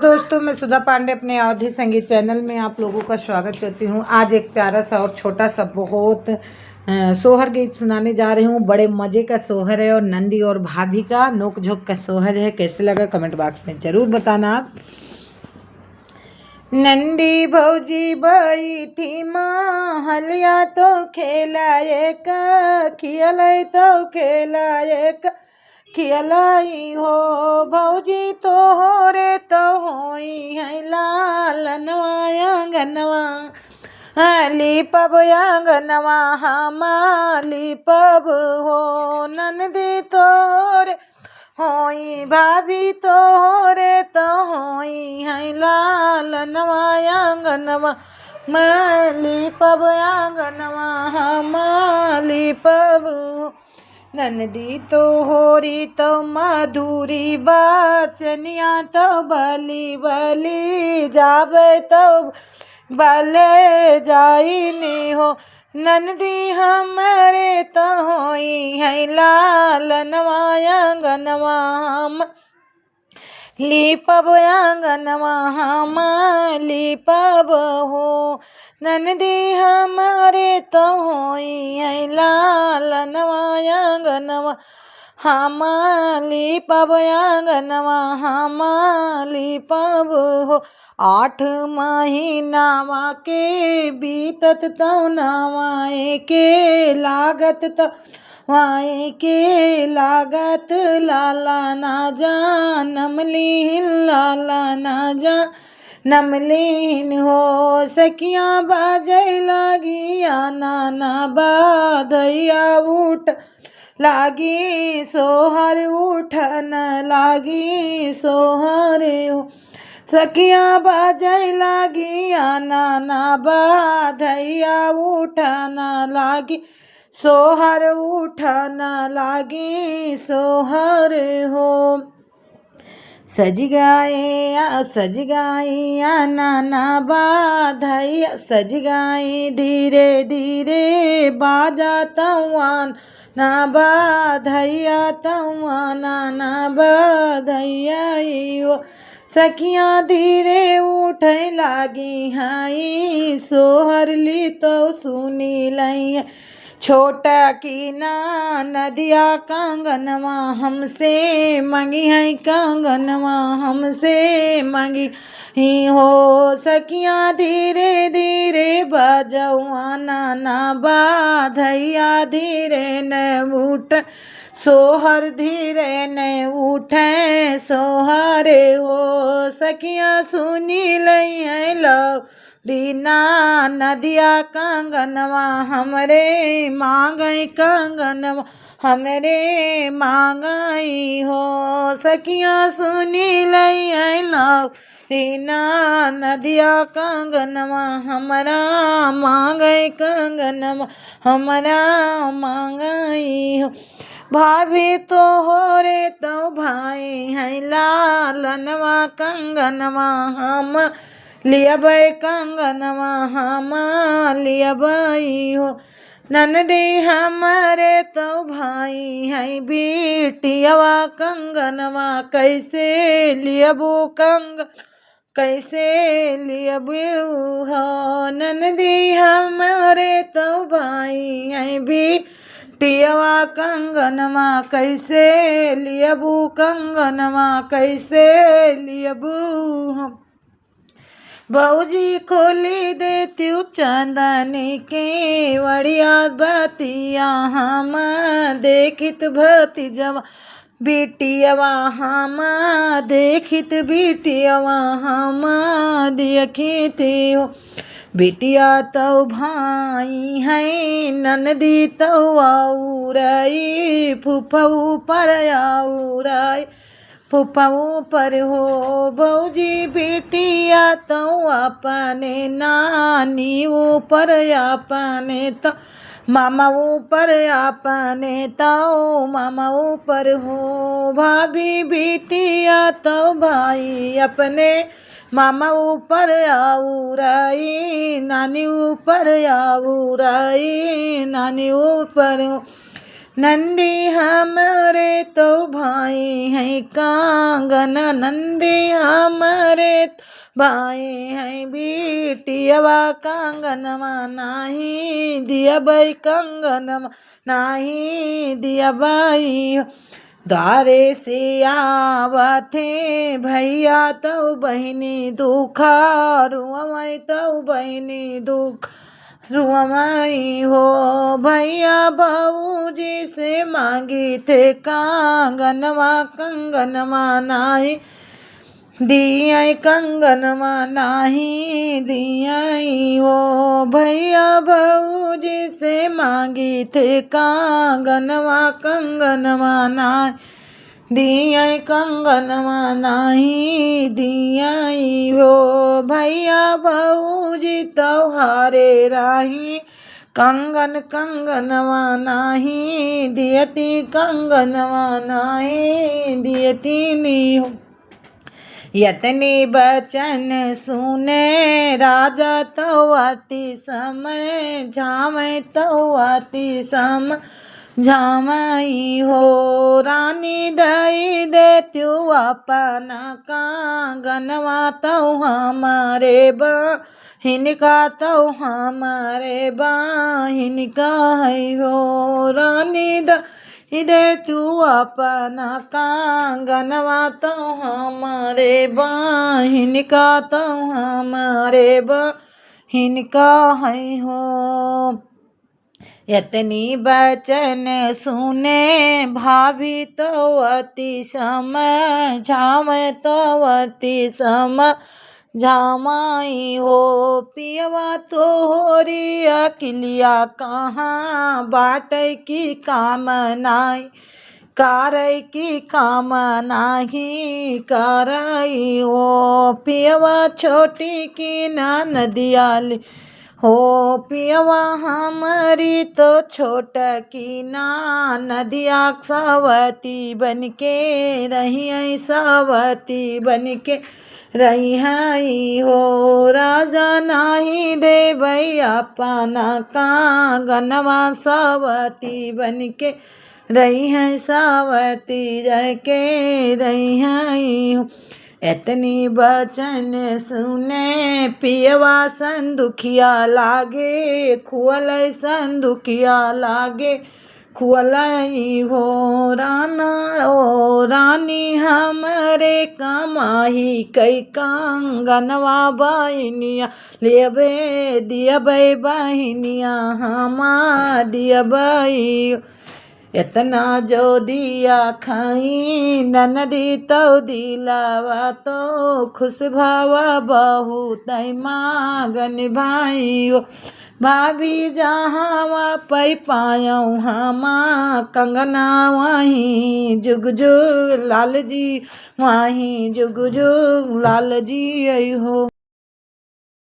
दोस्तों, मैं सुधा पांडे अपने अवधि संगीत चैनल में आप लोगों का स्वागत करती हूँ। आज एक प्यारा सा और छोटा सा बहुत सोहर गीत सुनाने जा रही हूँ। बड़े मज़े का सोहर है और नंदी और भाभी का नोक झोंक का सोहर है। कैसे लगा कमेंट बॉक्स में ज़रूर बताना आप। नंदी भौजी बैठी महलिया तो खेलाए का खियलै तो खेलाए का खियलाई हो भौजी तो हो रे तो होई है लालनवा आंगनवा लिपब आंगनवा हमाली पब हो नंदी तो रे होई भाभी तो रे तो होई है लालनवा आंगनवा माली पब आंगनवा हमाली पब नंदी तो होरी तो मधुरी बचनिया तो बली बली जाबे तो बले जाइनी हो नंदी हमारे तो होई है लालनवा आंगनवा हम लिपब आंगनवा हम लिपब हो नंदी हमारे तो होई है लालनवा आंगनवा हम लिपब आंगनवा हम लिपब हो 8 महीनावा के बीतत तो नवाए के लागत तो वाए के लागत लाला ना जा नमलीन लाला ना जा नमलीन हो सखियाँ बाजै लागी आना ना बाधैया उठ लागी सोहर उठन लागी सोहर हो सखियाँ बाजै लागी आना ना बाधैया उठन लागी सोहर उठन लागी सोहर हो सज गाए आना बाधैया सज गाए धीरे धीरे बाजा तवान ना बाधैया तवाना ना बाधैया सखियाँ धीरे उठे लागी हाई सोहर ली तो सुनी लई छोटा की ना नदिया कंगनवा हमसे मंगी है कंगनवा हमसे मंगी ही हो सखियाँ धीरे धीरे बजवाना ना बाधैया धीरे न उठ सोहर धीरे न उठे सोहरे हो सखियाँ सुनी लई है लो रीना नदिया कंगनवा हमरे मांगई कंगनवा हमरे मांगई हो सखियाँ सुनी लई आई लो रीना नदिया कंगनवा हमरा मांगई कंगनवा हमरा मांगई हो भाभी तो हो रे तो भाई है लालनवा कंगनवा हम लियबै कंगनवा हम लियबै हो नंदी हमारे तो भाई है बेटियावा कंगनवा कैसे लियबो कैसे लियबो हो नंदी हमारे तो भाई है बेटियावा कंगनवा कैसे लियबो कंगनवा कैसे लियबो हम भौजी खोली देती चंदनी के वड़िया बतिया हम देखित भतीजवा बेटियावा हम देखित बेटियावा हम देखित हो बेटिया तो भाई है नंदी तो आउरई फूफऊ पर आउरई फूफाऊ पर हो भौजी बेटिया तो अपने नानी ऊपर अपने तो मामा ऊपर अपने तो मामा ऊपर हो भाभी बेटिया तो भाई अपने मामा ऊपर आउराई नानी ऊपर आउराई नानी ऊपर नंदी हमारे तो भाई हैं कांगन, नंदी हमारे भाई हैं बिटियवा कंगनवा नाही दिया बाई, कंगनवा नाही दिया बाई। द्वारे से आवथे भैया तो बहिनी दुखा रुआई, तो बहिनी दुख रुआई हो। भैया भाऊजी से मांगी थे कंगनवा, कंगनवा नाही दिया, कंगनवा नाही दिया हो। भैया भाऊजी से मांगी थे कंगनवा, कंगनवा नाही दिया, कंगनवा नाही दिया हो। भैया भाऊजी तोहारे राही कंगन, कंगनवा नाही दियती, कंगनवा नाही दियती नी हो। यतने बचन सुने राजा तवाती समय झामै, तवाती समय झामई हो। रानी दई देत्यु अपना कंगनवा, तो हमारे बहिन का, तो हमारे बहिन का है हो। रानी दई देत्यु अपना कंगनवा, तो हमारे बहिन का, तो हमारे बहिन का है हो। यतनी बचन सुने भाभी तो अति समझावे, तो अति समझामाई हो। पियवा तोहरी अकिलिया कहाँ बाटे की काम नाई कारई, की काम नाही करई हो। पियवा छोटी की ना नदियाली हो, पियवा हमारी तो छोट की ना नदिया सावती बनके रही, सावती बनके रही हो। राजा नाही दे भैया अपना कंगनवा, सावती बनके रही है, सावती रह रही हो। इतनी बचन सुने पियवा संदुखिया लागे, खुअल संदुखिया लागे खुअलाई हो। राना ओ रानी हमरे कमाही कई कंगनवा बहिनिया लेबे दियबै, बहिनिया हमा दियबै। इतना जो दिया खाई ननदी तो दिलावा, तो खुश भावा बहुत मांगन भाई हो। भाभी जहाँ पै पायऊ हमा कंगना, वहीं जुग जुग लाल जी, वहीं जुग जुग लाल जी आई हो।